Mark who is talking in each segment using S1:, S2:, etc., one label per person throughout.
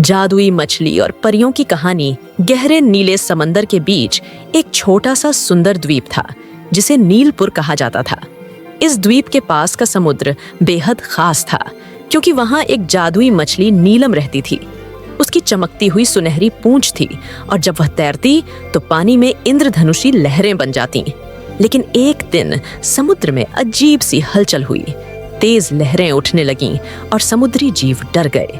S1: जादुई मछली और परियों की कहानी। गहरे नीले समंदर के बीच एक छोटा सा सुंदर द्वीप था जिसे नीलपुर कहा जाता था। इस द्वीप के पास का समुद्र बेहद खास था क्योंकि वहां एक जादुई मछली नीलम रहती थी। उसकी चमकती हुई सुनहरी पूंछ थी और जब वह तैरती तो पानी में इंद्रधनुषी लहरें बन जाती। लेकिन एक दिन समुद्र में अजीब सी हलचल हुई। तेज लहरें उठने लगीं और समुद्री जीव डर गए।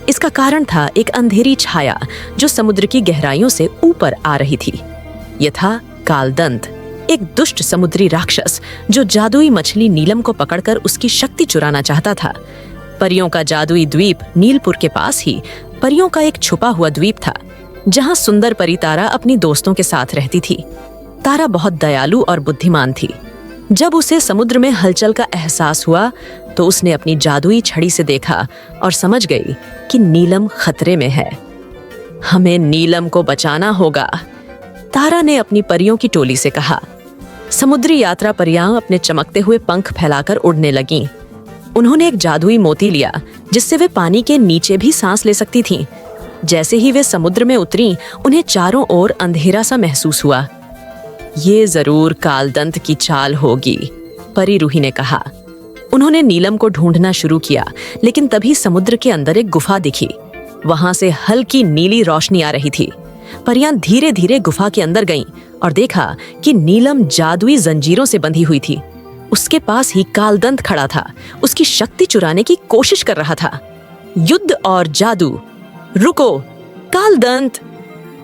S1: इसका कारण था एक अंधेरी छाया जो समुद्र की गहराइयों से ऊपर आ रही थी। यह था कालदंत, एक दुष्ट समुद्री राक्षस जो जादुई मछली नीलम को पकड़कर उसकी शक्ति चुराना चाहता था। परियों का जादुई द्वीप नीलपुर के पास ही परियों का एक छुपा हुआ द्वीप था जहां सुंदर परी तारा अपनी दोस्तों के साथ रहती थी। तारा बहुत दयालु और बुद्धिमान थी। जब उसे समुद्र में हलचल का एहसास हुआ तो उसने अपनी जादुई छड़ी से देखा और समझ गई कि नीलम खतरे में है। हमें नीलम को बचाना होगा, तारा ने अपनी परियों की टोली से कहा। समुद्री यात्रा परियां अपने चमकते हुए पंख फैलाकर उड़ने लगीं। उन्होंने एक जादुई मोती लिया जिससे वे पानी के नीचे भी सांस ले सकती थीं। जैसे ही वे समुद्र में उतरीं, उन्हें चारों ओर अंधेरा सा महसूस हुआ। ये जरूर कालदंत की चाल होगी, परी रूही ने कहा। उन्होंने नीलम को ढूंढना शुरू किया, लेकिन तभी समुद्र के अंदर एक गुफा दिखी। वहां से हल्की नीली रोशनी आ रही थी। परियां धीरे धीरे गुफा के अंदर गईं और देखा कि नीलम जादुई जंजीरों से बंधी हुई थी। उसके पास ही कालदंत खड़ा था, उसकी शक्ति चुराने की कोशिश कर रहा था। युद्ध और जादू। रुको कालदंत!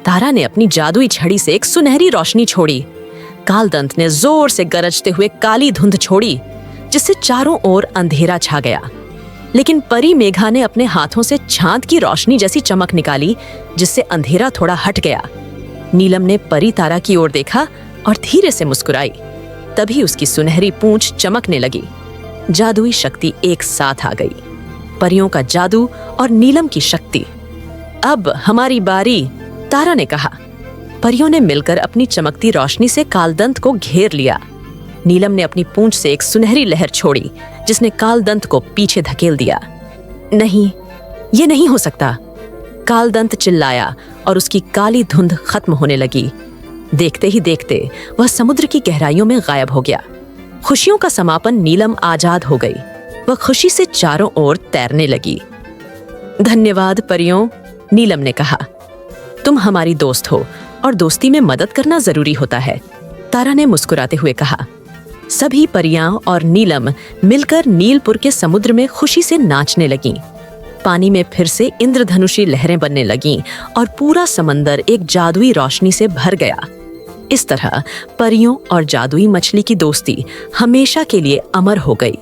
S1: तारा ने अपनी जादुई छड़ी से एक सुनहरी रोशनी छोड़ी। कालदंत ने जोर से गरजते हुए काली धुंध छोड़ी जिससे चारों ओर अंधेरा छा गया। लेकिन परी मेघा ने अपने हाथों से चांद की रोशनी जैसी चमक निकाली जिससे अंधेरा थोड़ा हट गया। नीलम ने परी तारा की ओर देखा और धीरे से मुस्कुराई। तभी उसकी सुनहरी पूंछ चमकने लगी। जादुई शक्ति एक साथ आ गई, परियों का जादू और नीलम की शक्ति। अब हमारी बारी, तारा ने कहा। परियों ने मिलकर अपनी चमकती रोशनी से कालदंत को घेर लिया। नीलम ने अपनी पूंछ से एक सुनहरी लहर छोड़ी जिसने कालदंत को पीछे धकेल दिया। नहीं, ये नहीं हो सकता, कालदंत चिल्लाया और उसकी काली धुंध खत्म होने लगी। देखते ही देखते वह समुद्र की गहराइयों में गायब हो गया। खुशियों का समापन, नीलम आजाद हो गई। वह खुशी से चारों ओर तैरने लगी। धन्यवाद परियों, नीलम ने कहा। तुम हमारी दोस्त हो और दोस्ती में मदद करना जरूरी होता है, तारा ने मुस्कुराते हुए कहा। सभी परियां और नीलम मिलकर नीलपुर के समुद्र में खुशी से नाचने लगीं। पानी में फिर से इंद्रधनुषी लहरें बनने लगीं और पूरा समंदर एक जादुई रोशनी से भर गया। इस तरह परियों और जादुई मछली की दोस्ती हमेशा के लिए अमर हो गई।